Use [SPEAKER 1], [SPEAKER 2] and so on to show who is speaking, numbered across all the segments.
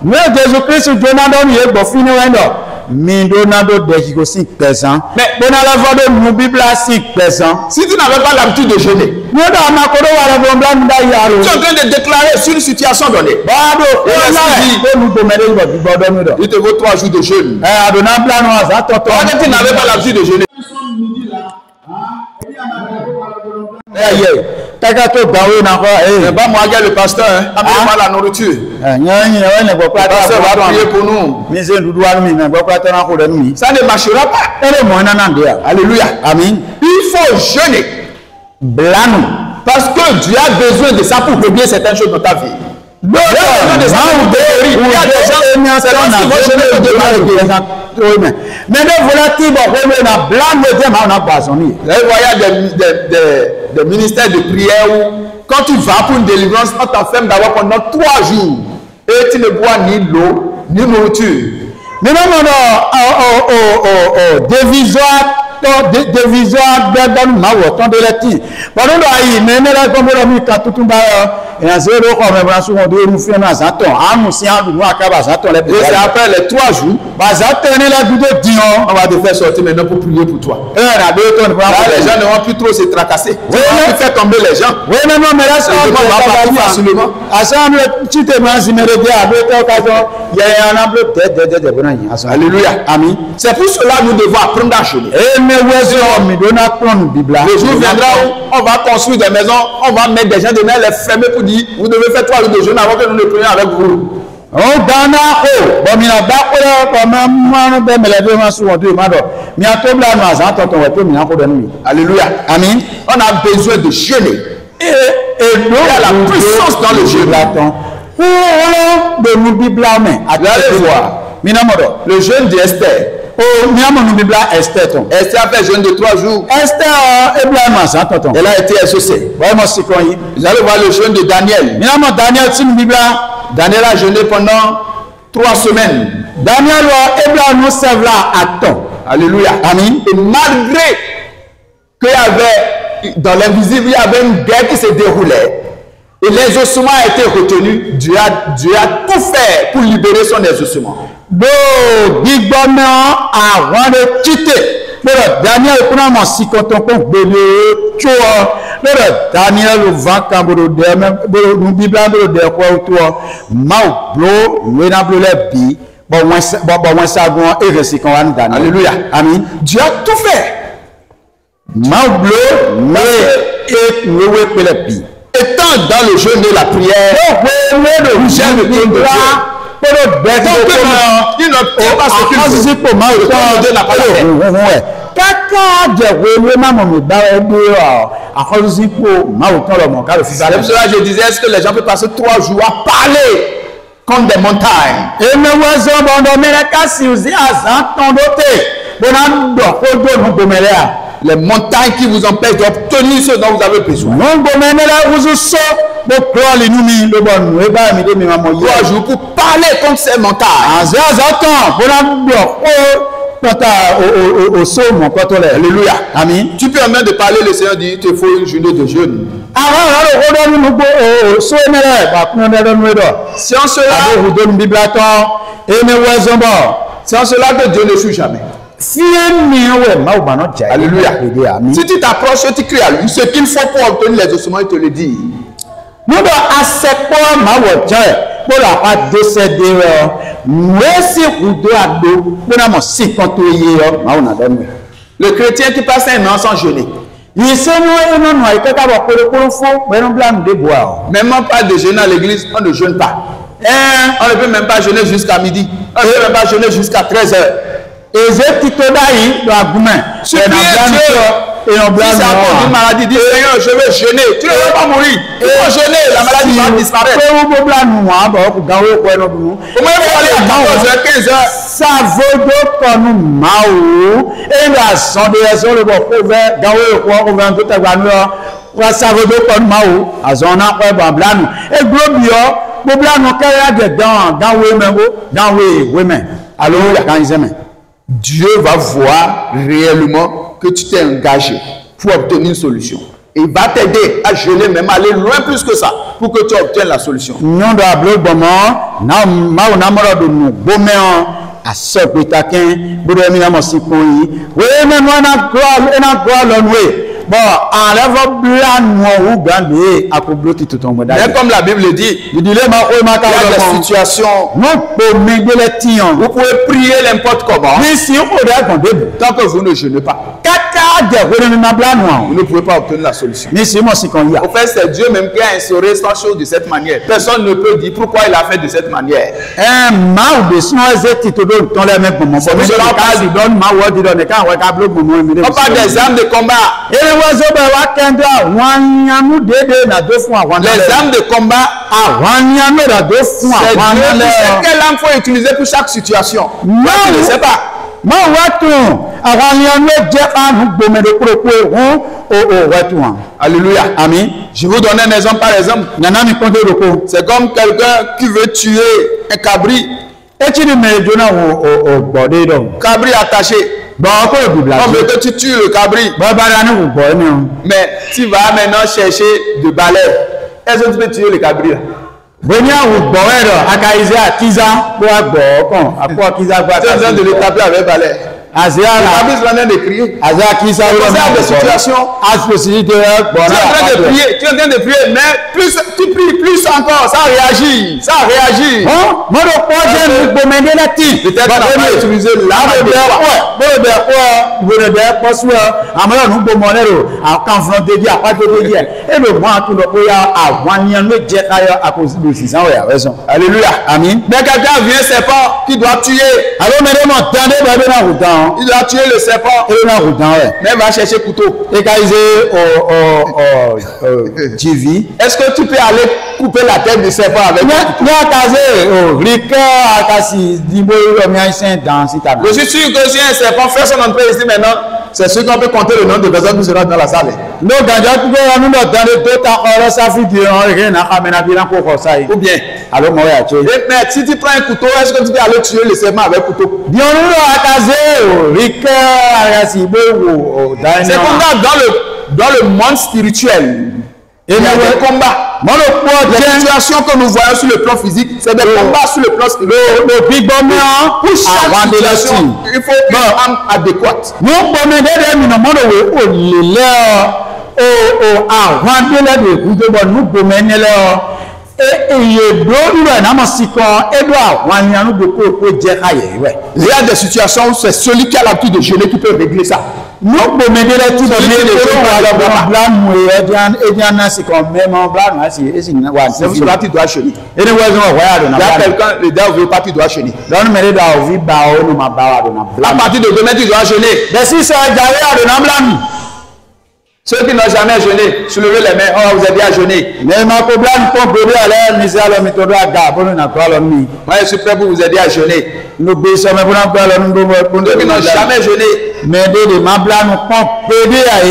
[SPEAKER 1] Nous Jésus-Christ Jonadon y est bon fini wendo. Mi Donado de Higosi pesant. Mais bon à la voix de nous Bible si pesant.
[SPEAKER 2] Si tu n'avais pas l'habitude de jeûner,
[SPEAKER 1] Nous dans ma coro wala bombla nda yaro.
[SPEAKER 2] tu es en train de déclarer sur une situation donnée.
[SPEAKER 1] Bado nous dominer
[SPEAKER 2] Il te vaut 3 jours de jeûne.
[SPEAKER 1] adona plan wa za toto.
[SPEAKER 2] Quand tu n'avais pas l'habitude de jeûner,
[SPEAKER 1] Takato bawe na ko
[SPEAKER 2] c'est pas moi qui est le pasteur, amène-moi la nourriture.
[SPEAKER 1] nyanyi ne ko
[SPEAKER 2] Le pasteur va prier pour nous.
[SPEAKER 1] mi se duduwa mi na ko ta na ko mi.
[SPEAKER 2] Ça ne marchera pas.
[SPEAKER 1] Ele mo na ndia.
[SPEAKER 2] Alléluia.
[SPEAKER 1] Amen.
[SPEAKER 2] Il faut jeûner.
[SPEAKER 1] Blanu.
[SPEAKER 2] Parce que Dieu a besoin de ça pour régler certaines choses dans ta vie.
[SPEAKER 1] Il y a des gens qui vont mais de volatile, on a blanc de thème, on a basonné.
[SPEAKER 2] Vous voyez des ministères de prière où, quand tu vas pour une délivrance, on t'enferme d'abord pendant 3 jours et tu ne bois ni l'eau, ni nourriture.
[SPEAKER 1] Mais non, dévisoire, dans ma voix, de la tige. Pendant que mais là, comme on a mis tout et à 0, comme on a souvent dit, nous faisons un zaton, nous sommes
[SPEAKER 2] Et c'est après les 3 jours, on va te faire sortir maintenant pour prier pour toi. Là, les gens ne vont plus trop se tracasser. Tu vas faire tomber les gens.
[SPEAKER 1] Oui, non, mais là, ça
[SPEAKER 2] va facilement.
[SPEAKER 1] Tu te mets à l'autre occasion, il y a un emploi de
[SPEAKER 2] Alléluia.
[SPEAKER 1] Amen.
[SPEAKER 2] C'est pour cela que nous devons apprendre à jeûner. Le jour viendra où on va construire des maisons, on va mettre des gens de main, les fermer pour dire vous devez faire 3 jours de jeûne avant que nous ne prions avec vous. Alléluia.
[SPEAKER 1] Amen.
[SPEAKER 2] On a besoin de jeûner. Et il y a la puissance dans le jeûne.
[SPEAKER 1] Vous allez voir.
[SPEAKER 2] Le jeûne d'Esther. Esther a fait jeûne de 3 jours. Elle a été exaucée. Vous allez voir le jeûne de Daniel. Daniel a jeûné pendant 3 semaines. Alléluia.
[SPEAKER 1] Amen.
[SPEAKER 2] Et malgré qu'il y avait, dans l'invisible, il y avait une guerre qui se déroulait. Et l'exaucement a été retenu. Dieu a tout fait pour libérer son exaucement.
[SPEAKER 1] Daniel kuna si konton ko gbele cho Daniel va kamboro de me bibla de ko to ma blo we na blo le bi bon sagon et resikon wan Daniel.
[SPEAKER 2] Alléluia.
[SPEAKER 1] Amen.
[SPEAKER 2] Dieu a tout fait.
[SPEAKER 1] Ma blo me et we pele bi.
[SPEAKER 2] Étant dans le jeûne de la prière,
[SPEAKER 1] le jeûne de Dieu.
[SPEAKER 2] Il ne peut pas ce qu'il veut. C'est pour cela que je disais, est-ce que les gens peuvent passer 3 jours à parler comme des montagnes? Les montagnes qui vous empêchent d'obtenir ce dont vous avez besoin. 3 jours pour parler contre ces montagnes. Alléluia.
[SPEAKER 1] Amen.
[SPEAKER 2] Tu peux même de parler, le Seigneur dit, il te faut une journée de jeûne. C'est en cela que Dieu ne joue jamais. Alléluia. Si tu t'approches, tu cries à lui, ce qu'il faut pour obtenir les ossements, il te le dit. Le chrétien qui passe un an sans jeûner. Même pas de jeûner à l'église, on ne jeûne pas. On ne peut même pas jeûner jusqu'à midi. On ne peut même pas jeûner jusqu'à 13h. Si c'est à cause d'une maladie, dis Seigneur, je vais jeûner. Tu ne vas pas mourir. Il faut jeûner, la maladie va disparaître. Comment il faut aller à 14h, 15h?
[SPEAKER 1] Alléluia.
[SPEAKER 2] Dieu va voir réellement que tu t'es engagé pour obtenir une solution. Il va t'aider à jeûner, même aller loin plus que ça, pour que tu obtiennes la solution.
[SPEAKER 1] Nyon do ablo bomo na ma ona moro do nu bomeo aso petakin bodo mi na mo sikoyi we na no na gwa lonwe bon enlève blanc ou gandé akoblo ti tout ton
[SPEAKER 2] Mais comme la Bible dit,
[SPEAKER 1] il dit le ma o ma ka
[SPEAKER 2] il y a des situations
[SPEAKER 1] non po me de le tion
[SPEAKER 2] vous pouvez prier n'importe comment.
[SPEAKER 1] mais si on regarde quand début
[SPEAKER 2] Tant que vous ne jeûnez pas,
[SPEAKER 1] kaka de we na blanc
[SPEAKER 2] vous ne pouvez pas obtenir la solution.
[SPEAKER 1] mais si mo sikon ya
[SPEAKER 2] Au fait, c'est Dieu même qui a instauré cette chose de cette manière. Personne ne peut dire pourquoi il a fait de cette manière.
[SPEAKER 1] ma ou de si on ezeti to do ton le me bomo
[SPEAKER 2] C'est pour cela
[SPEAKER 1] ka di don ma wo di don e ka we ka blo bomo mi de
[SPEAKER 2] On parle des armes de combat.
[SPEAKER 1] wazobe wakenda wanyanu dede na do fún àwọn
[SPEAKER 2] Les armes de combat,
[SPEAKER 1] wanyanu da do fún
[SPEAKER 2] c'est
[SPEAKER 1] àwọn
[SPEAKER 2] Dieu qui
[SPEAKER 1] le
[SPEAKER 2] sait quelle arme faut utiliser pour chaque situation. Moi, je ne sais pas.
[SPEAKER 1] ma watun àwọn jẹ anu gbomede propo hun o watun.
[SPEAKER 2] Alléluia.
[SPEAKER 1] Amen.
[SPEAKER 2] Je vous donne un exemple par exemple.
[SPEAKER 1] Nana mi konde roko.
[SPEAKER 2] C'est comme quelqu'un qui veut tuer un cabri.
[SPEAKER 1] Echiri me jona o gbode do.
[SPEAKER 2] Cabri attaché.
[SPEAKER 1] Bon ko bibla.
[SPEAKER 2] On veut que tu tues le cabri.
[SPEAKER 1] Ba bara ni gbo ni o.
[SPEAKER 2] Mais tu vas maintenant chercher de balai. Est-ce que tu peux tuer le cabri là?
[SPEAKER 1] Bonya o gbo ero akaize akiza bo agbo kan apo akiza gba.
[SPEAKER 2] Tu es en train de le taper avec balai.
[SPEAKER 1] Azia
[SPEAKER 2] Le
[SPEAKER 1] la.
[SPEAKER 2] cabri est en train de crier.
[SPEAKER 1] Azia akiza
[SPEAKER 2] C'est des situations.
[SPEAKER 1] Possibilité
[SPEAKER 2] Tu es en train de prier, tu es en train de prier, mais plus tu pries, plus encore, ça réagit, ça réagit.
[SPEAKER 1] Hein? Moi, le projet nous bombarder la tête.
[SPEAKER 2] Peut-être qu'on va utiliser l'arme de Alléluia.
[SPEAKER 1] Amen.
[SPEAKER 2] Mais quelqu'un vient serpent qui doit tuer. Il doit tuer le serpent. Mais il va chercher couteau. Est-ce que tu peux aller couper la tête du serpent avec un couteau? Je suis sûr que si un serpent fait son entrée ici maintenant, c'est sûr qu'on peut compter le nombre de personnes qui seront dans la salle. Ou bien, mais si tu prends un couteau, est-ce que tu peux aller tuer le serpent avec un couteau? C'est comme ça dans le monde spirituel. Il y a des combats. Les situations que nous voyons sur le plan physique, c'est des combats sur le plan spirituel. Pour chaque situation, il faut une arme adéquate. Il y a des situations où c'est celui qui a l'habitude de jeûner qui peut régler ça. C'est pour cela que tu dois jeûner. Il y a quelqu'un, le diable ne veut pas, tu dois jeûner. À partir de demain, tu dois jeûner. Ceux qui n'ont jamais jeûné, soulevez les mains, on va vous aider à jeûner. Moi, je suis prêt pour vous aider à jeûner. Ceux qui n'ont jamais jeûné, on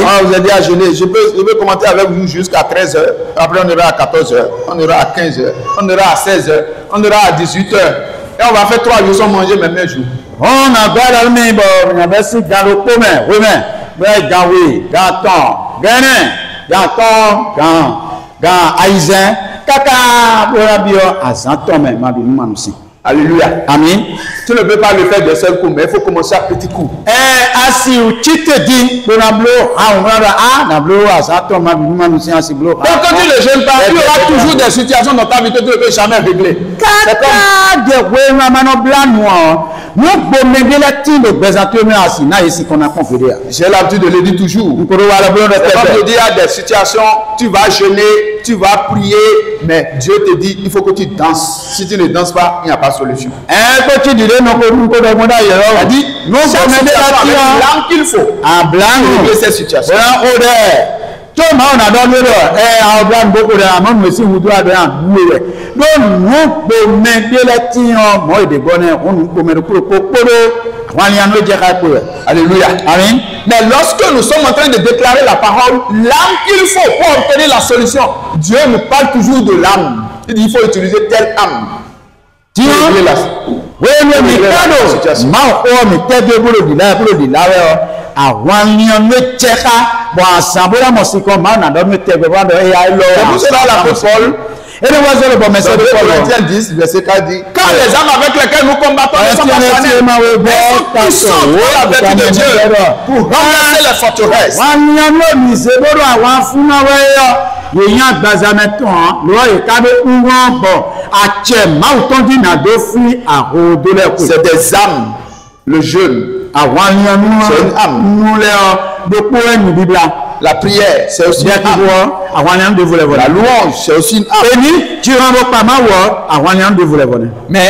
[SPEAKER 2] va vous aider à jeûner. Je peux commenter avec vous jusqu'à 13h. Après, on ira à 14h, on ira à 15h, on ira à 16h, on ira à 18h. Et on va faire 3 jours sans manger, même un jour. Alléluia.
[SPEAKER 1] Amen.
[SPEAKER 2] Tu ne peux pas le faire de seul coup, mais il faut commencer à petit coup.
[SPEAKER 1] Donc
[SPEAKER 2] quand tu ne jeûnes pas, tu auras toujours des situations dans ta vie que tu ne peux jamais régler. J'ai l'habitude de le dire toujours. Comme je dis, il y a des situations, tu vas jeûner, tu vas prier, mais Dieu te dit, il faut que tu danses. Si tu ne danses pas, il n'y a pas de solution. Il dit, non, c'est l'arme qu'il faut. Régler cette situation. Alléluia.
[SPEAKER 1] Amen.
[SPEAKER 2] Mais lorsque nous sommes en train de déclarer la parole, l'arme qu'il faut pour obtenir la solution, Dieu nous parle toujours de l'arme. Il dit il faut utiliser telle arme.
[SPEAKER 1] àwọn ènìyàn ló jẹ́ ká bọ̀ àṣàbọ̀dá mọ̀ sí kan máa nàdọ́ mi tẹ̀ gbẹ̀gbọ́n àdó ẹ̀yà lọ.
[SPEAKER 2] C'est pour cela l'apôtre Paul,
[SPEAKER 1] et le voisin le bon message de Paul.
[SPEAKER 2] Corinthiens 10, verset 4 dit, car les armes avec lesquelles nous combattons ne sont pas charnelles, mais sont puissantes par la vertu de Dieu pour renverser les forteresses.
[SPEAKER 1] wọ́n ní ọmọ mi ṣe gbọ́dọ̀ àwọn afúnáwẹ́yọ yèyàn àgbàzàmẹ́tàn lọ́wọ́ ìkádé ń wọ́n bọ̀ àtsẹ̀ máwùtọ́jú nàdó fún àhòdólẹ́kù.
[SPEAKER 2] C'est des âmes, le jeûne,
[SPEAKER 1] àwọn ènìyàn múlẹ̀ ọ gbogbo ẹ̀yìn bíbélà.
[SPEAKER 2] la prière, c'est aussi une
[SPEAKER 1] Bien
[SPEAKER 2] âme.
[SPEAKER 1] qu'ils voient, àwọn ènìyàn de voler voler.
[SPEAKER 2] La louange, c'est aussi une âme.
[SPEAKER 1] Èmi tí wọ́n bọ́ pàmò wọ̀ àwọn ènìyàn de voler voler.
[SPEAKER 2] Mais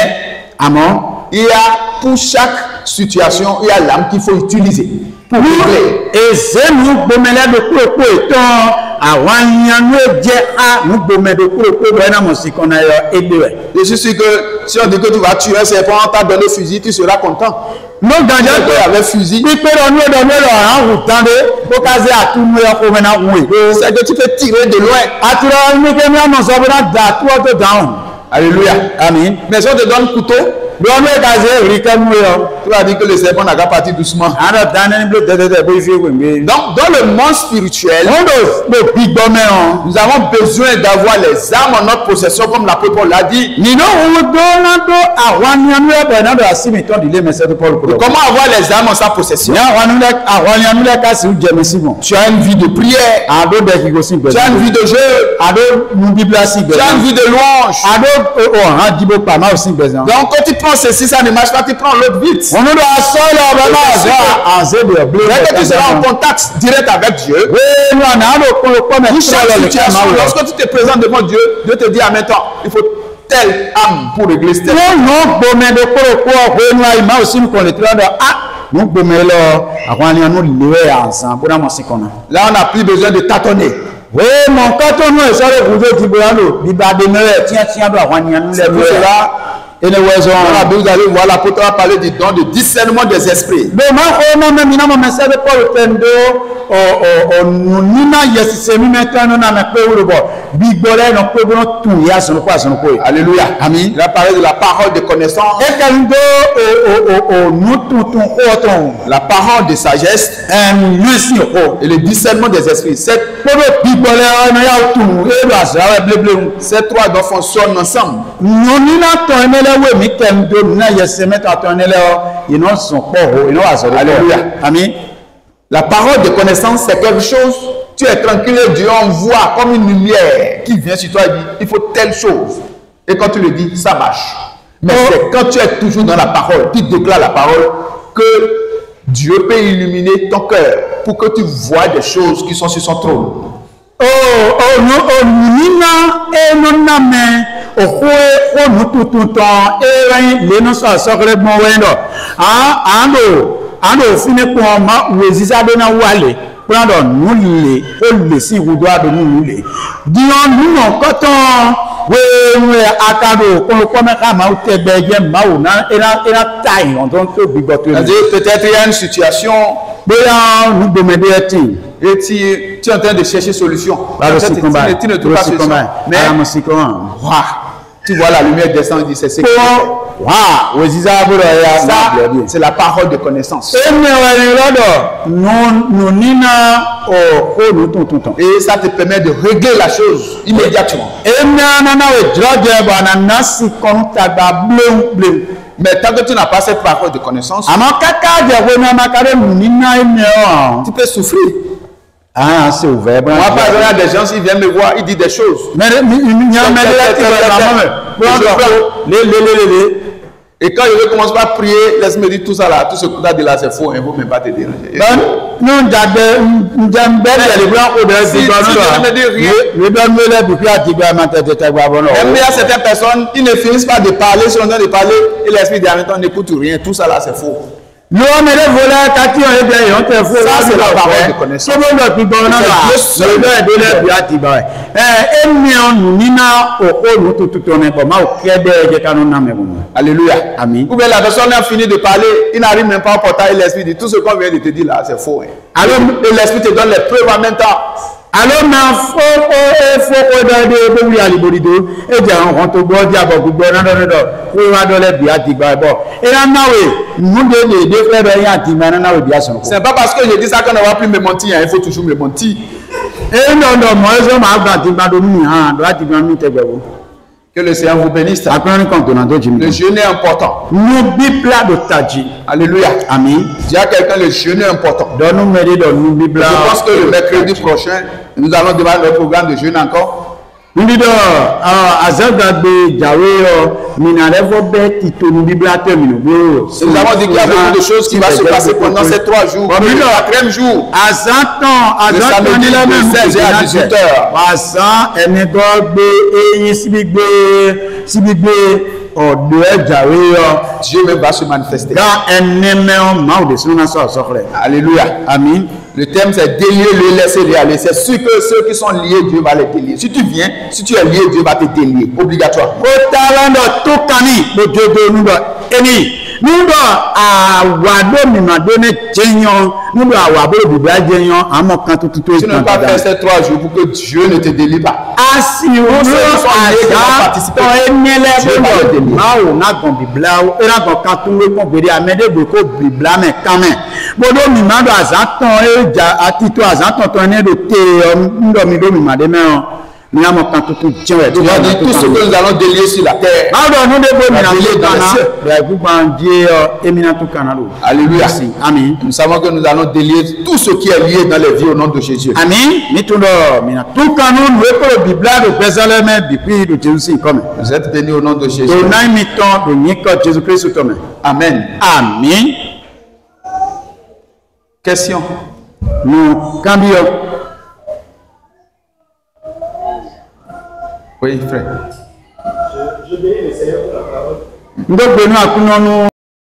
[SPEAKER 1] Àmọ́
[SPEAKER 2] il y a pour chaque situation, il y a l'âme qu'il faut utiliser pour régler.
[SPEAKER 1] èzénu gbomẹ́lẹ́ de kúròkó ìtàn àwọn ènìyàn ló jẹ́ à ń gbomẹ́ de kúròkó bẹ́ẹ̀ náà mọ̀ sí kan náà yọ égbé rẹ̀.
[SPEAKER 2] Je suis sûr que si on dit que tu vas tuer un serpent, on t'a donné fusil, tu seras content.
[SPEAKER 1] Ló gànjẹ́
[SPEAKER 2] Tu
[SPEAKER 1] tó
[SPEAKER 2] avec fusil,
[SPEAKER 1] pípé lọ ní ọdọ mẹ́rọ àwọn òtán dé kó kásẹ̀ àtúnú ẹ̀kọ́ mẹ́ná wùn.
[SPEAKER 2] c'est que tu peux tirer de loin.
[SPEAKER 1] àtúrọ̀ ní kémi àmọ̀ sọ fún dà tó ọ̀tọ̀ dáhùn.
[SPEAKER 2] Alléluia.
[SPEAKER 1] Àmín.
[SPEAKER 2] Mais si on te donne couteau,
[SPEAKER 1] lọ́nà ìkàsẹ̀ rí kẹ́nu yọ.
[SPEAKER 2] tu vas dire que le serpent n'a qu'à partir doucement.
[SPEAKER 1] àádọ́ dáná ní bí tẹ́tẹ́tẹ́ bó fi wèmí.
[SPEAKER 2] Donc, dans le monde spirituel,
[SPEAKER 1] wọ́n lò gbígbọ́ mẹ́ràn.
[SPEAKER 2] nous avons besoin d'avoir les armes en notre possession, comme l'apôtre Paul l'a dit.
[SPEAKER 1] nínú òun dọ́nàdọ́ àwọn ènìyàn ẹ̀bẹ̀ náà dọ̀ sí mi tán ìdílé mẹ́sẹ̀ tó pọ̀lù kúrò.
[SPEAKER 2] Comment avoir les armes en sa possession?
[SPEAKER 1] ní àwọn ènìyàn kásì ń jẹmi sí wọn.
[SPEAKER 2] Tu as une vie de prière,
[SPEAKER 1] àdó bẹ́ẹ̀ kí kò sí
[SPEAKER 2] tu
[SPEAKER 1] gbẹ̀dẹ̀.
[SPEAKER 2] as une vie de jeu,
[SPEAKER 1] àdó mú bíbélà sí
[SPEAKER 2] tu as une
[SPEAKER 1] gbẹ̀dẹ̀.
[SPEAKER 2] vie de louange.
[SPEAKER 1] àdó ọ̀hán dìbò pàmò sí gbẹ̀dẹ̀.
[SPEAKER 2] Donc, quand tu prends ceci, ça ne marche pas, tu prends l'autre vite.
[SPEAKER 1] wọn ló aṣọ ilẹ̀ ọ̀bẹ náà sọ àṣẹ bẹ̀rẹ̀ blé.
[SPEAKER 2] Dès que tu seras en contact direct avec Dieu,
[SPEAKER 1] wéé ní ọ̀nà àdó kọ́ mẹ́
[SPEAKER 2] pour chaque situation, lorsque tu te présentes devant Dieu, Dieu te dit en même temps, il faut telle âme pour régler cette.
[SPEAKER 1] wọ́n nù gbòmẹ́ de kórókó ọ̀hún ní àyè máa ò sí nǹkan lè tẹ́lẹ̀ dọ̀ á nù gbòmẹ́ lọ àwọn ènìyàn nù lè àǹsán bó dámọ̀ sí kan náà.
[SPEAKER 2] Là, on n'a plus besoin de tâtonner.
[SPEAKER 1] wéé mọ̀ kátó nù ìsọ̀rọ̀ ìbùdó ti bóyá lò bíbá dé mẹ́rẹ̀ tíyàtíyà dọ̀ àwọn ènìyàn nù
[SPEAKER 2] C'est pour
[SPEAKER 1] lẹ́nu
[SPEAKER 2] cela,
[SPEAKER 1] ẹni wẹ́sọ̀
[SPEAKER 2] dans la Bible, vous allez voir l'apôtre a parlé du don de discernement des esprits.
[SPEAKER 1] bẹ́ẹ̀ máa kọ́ ọmọ mẹ́mi náà mọ̀ mẹ́sẹ́ bí paul tẹ́ndó ọ̀nù nínà yẹsìsẹ́ mímẹ́ tẹ́nu náà mẹ́ pé wúlò bọ̀ bí gbọ́dọ̀ náà pé wọ́n tún yá sọ̀rọ̀ yìí.
[SPEAKER 2] Alléluia.
[SPEAKER 1] Amen.
[SPEAKER 2] Il a parlé de la parole de connaissance,
[SPEAKER 1] ẹ kẹ́rin tó ọ̀nù tuntun kó tán
[SPEAKER 2] la parole de sagesse
[SPEAKER 1] lùsìn kó.
[SPEAKER 2] et le discernement des esprits.
[SPEAKER 1] Kódó bí gbọ́dọ̀ ọ̀nà yà tún éèlú àṣàwẹ̀ blébléwu.
[SPEAKER 2] Ces trois dons fonctionnent ensemble.
[SPEAKER 1] nù nínà tán ẹnẹlẹ́wọ̀ mi kẹ́rin tó nínà yẹsẹ̀ mẹ́ta tán ẹnẹlẹ́wọ̀ iná sùn pọ̀ iná wà sọ̀rọ̀.
[SPEAKER 2] Alléluia.
[SPEAKER 1] Amen.
[SPEAKER 2] La parole de connaissance, c'est quelque chose, tu es tranquille et Dieu envoie comme une lumière qui vient sur toi et dit, il faut telle chose. Et quand tu le dis, ça marche. Mais c'est quand tu es toujours dans la parole, tu déclares la parole, que Dieu peut illuminer ton cœur pour que tu vois des choses qui sont sur son trône.
[SPEAKER 1] Nina enona me okoe onu tututan erin lenu sọ̀rọ̀ gbọ́n wẹ́ndọ̀ àánú òfin kún ọmọ wèzísádé náà wálé pọ́nàdọ̀ núlẹ̀ ó lè sí ìwúdó àdónú núlẹ̀ díọ̀n nínú kọ́tàn wẹ́ẹ̀rẹ̀ akadò kọlùkọ́ mẹ́ka máa ń tẹ́gbẹ́ ẹgbẹ́ máwò náà ẹ̀rá ta ìhàn tó ń tó gbígbọ́ tó
[SPEAKER 2] C'est-à-dire, peut-être il y a une situation
[SPEAKER 1] bóyá nùgbòmẹ́dé ẹtì.
[SPEAKER 2] et tu es en train de chercher solution. Tu ne trouves pas solution. Mais tu vois la lumière descendre, dit c'est ce que ça, c'est la parole de connaissance. Et ça te permet de régler la chose immédiatement. Mais tant que tu n'as pas cette parole de connaissance, tu peux souffrir.
[SPEAKER 1] Ah, c'est ouvert.
[SPEAKER 2] Moi, par exemple, il y a des gens, ils viennent me voir, ils disent des choses. Et quand je commence à prier, laisse-moi dire tout ça là, tout ce que tu as dit là, c'est faux, il ne faut même pas te déranger. Même il y a certaines personnes, ils ne finissent pas de parler, ils sont en train de parler, et l'esprit dit en même temps, n'écoute rien, tout ça là, c'est faux. Ça, c'est la parole de connaissance. Alléluia.
[SPEAKER 1] Amen.
[SPEAKER 2] Ou bien la personne a fini de parler, il n'arrive même pas au portail, et l'esprit dit tout ce qu'on vient de te dire là, c'est faux. Alors l'esprit te donne les preuves en même temps.
[SPEAKER 1] alors mais faut de oui ali bodido e je ran to gbo di abo gbogbo na do ko wa do le bi ati gba bo e na nawe mu de fe be yan ti ma na nawe bi asan ko
[SPEAKER 2] c'est pas parce que je dis ça qu'on ne va plus me mentir, il faut toujours me mentir.
[SPEAKER 1] E no mo so ma gba ti gba do mi han do ati gba mi te gbewo.
[SPEAKER 2] Que le Seigneur vous bénisse. Le jeûne est important. Alléluia.
[SPEAKER 1] Amen.
[SPEAKER 2] Dis à quelqu'un, le jeûne est important.
[SPEAKER 1] Je
[SPEAKER 2] pense que le mercredi prochain, nous allons démarrer notre programme de jeûne encore. Nous avons dit qu'il y a beaucoup de choses qui vont se passer pendant ces 3 jours. Le 4e jour, le samedi de 16h à 18h. Dieu même va se manifester. Alléluia. Amen. Le thème c'est délier, le laisser aller. C'est sûr que ceux qui sont liés, Dieu va les délier. Si tu viens, si tu es lié, Dieu va te délier. Obligatoire. Tu ne peux pas faire ces 3 jours pour que Dieu ne te délie pas. Si ceux qui sont liés qui vont participer, Dieu va les délier. Tu as dit tout ce que nous allons délier sur la terre. Alléluia. Amen. Nous savons que nous allons délier tout ce qui est lié dans les vies au nom de Jésus. Amen. Vous êtes bénis au nom de Jésus. Amen. Amen. Question. Oui, frère.
[SPEAKER 1] Je bénis le Seigneur pour la parole.